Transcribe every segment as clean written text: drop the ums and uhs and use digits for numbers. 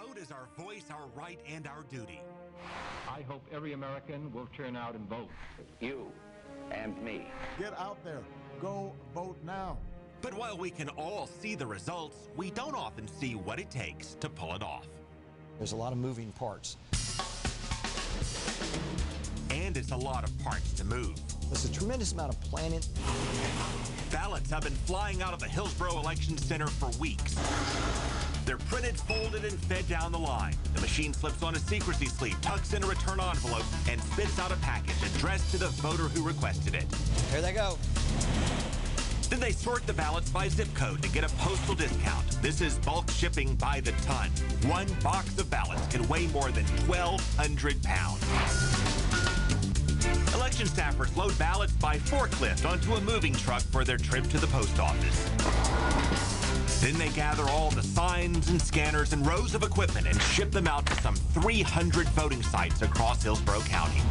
vote is our voice, our right, and our duty. I hope every American will turn out and vote. You and me. Get out there. Go vote now. But while we can all see the results, we don't often see what it takes to pull it off. There's a lot of moving parts. And it's a lot of parts to move. There's a tremendous amount of planning. Ballots have been flying out of the Hillsborough Election Center for weeks. They're printed, folded, and fed down the line. The machine slips on a secrecy sleeve, tucks in a return envelope, and spits out a package addressed to the voter who requested it. Here they go. Then they sort the ballots by zip code to get a postal discount. This is bulk shipping by the ton. One box of ballots can weigh more than 1,200 pounds. Election staffers load ballots by forklift onto a moving truck for their trip to the post office. Then they gather all the signs and scanners and rows of equipment and ship them out to some 300 voting sites across Hillsborough County.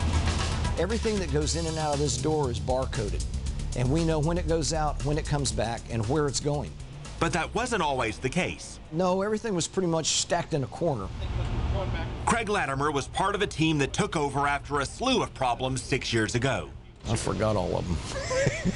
Everything that goes in and out of this door is barcoded, and we know when it goes out, when it comes back, and where it's going. But that wasn't always the case. No, everything was pretty much stacked in a corner. Craig Latimer was part of a team that took over after a slew of problems 6 years ago. I forgot all of them.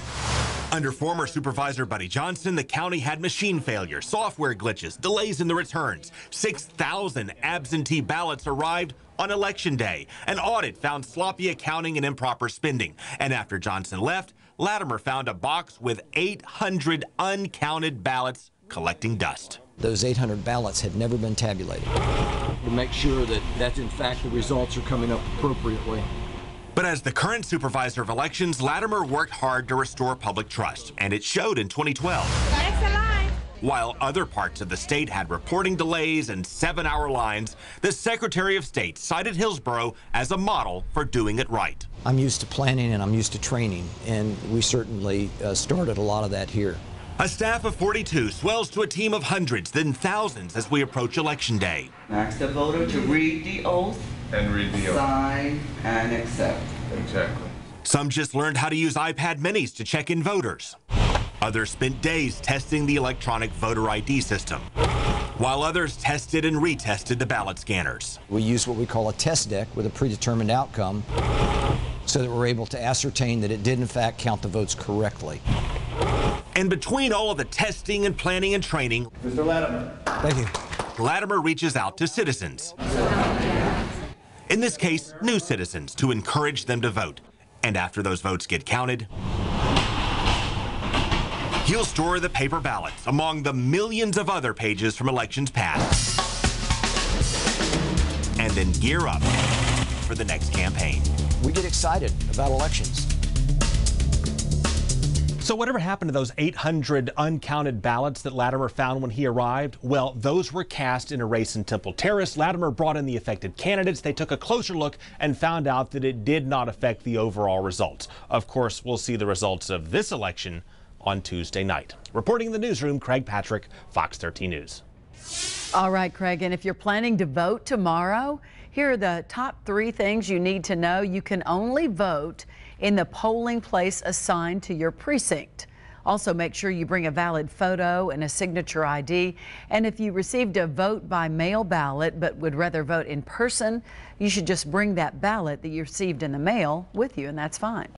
Under former Supervisor Buddy Johnson, the county had machine failures, software glitches, delays in the returns. 6,000 absentee ballots arrived on Election Day. An audit found sloppy accounting and improper spending. And after Johnson left, Latimer found a box with 800 uncounted ballots collecting dust. Those 800 ballots had never been tabulated. To make sure that in fact the results are coming up appropriately. But as the current supervisor of elections, Latimer worked hard to restore public trust, and it showed in 2012. While other parts of the state had reporting delays and 7-hour lines, the Secretary of State cited Hillsborough as a model for doing it right. I'm used to planning and I'm used to training, and we certainly started a lot of that here. A staff of 42 swells to a team of hundreds, then thousands as we approach Election Day. Ask the voter to read the oath, sign, and accept. Exactly. Some just learned how to use iPad minis to check in voters. Others spent days testing the electronic voter ID system, while others tested and retested the ballot scanners. We use what we call a test deck with a predetermined outcome so that we're able to ascertain that it did in fact count the votes correctly. And between all of the testing and planning and training, Mr. Latimer. Thank you. Latimer reaches out to citizens. In this case, new citizens, to encourage them to vote. And after those votes get counted, he'll store the paper ballots among the millions of other pages from elections past. And then gear up for the next campaign. We get excited about elections. So whatever happened to those 800 uncounted ballots that Latimer found when he arrived? Well, those were cast in a race in Temple Terrace. Latimer brought in the affected candidates. They took a closer look and found out that it did not affect the overall results. Of course, we'll see the results of this election on Tuesday night. Reporting in the newsroom, Craig Patrick, Fox 13 News. All right, Craig, and if you're planning to vote tomorrow, here are the top 3 things you need to know. You can only vote in the polling place assigned to your precinct. Also, make sure you bring a valid photo and a signature ID. And if you received a vote by mail ballot but would rather vote in person, you should just bring that ballot that you received in the mail with you, and that's fine.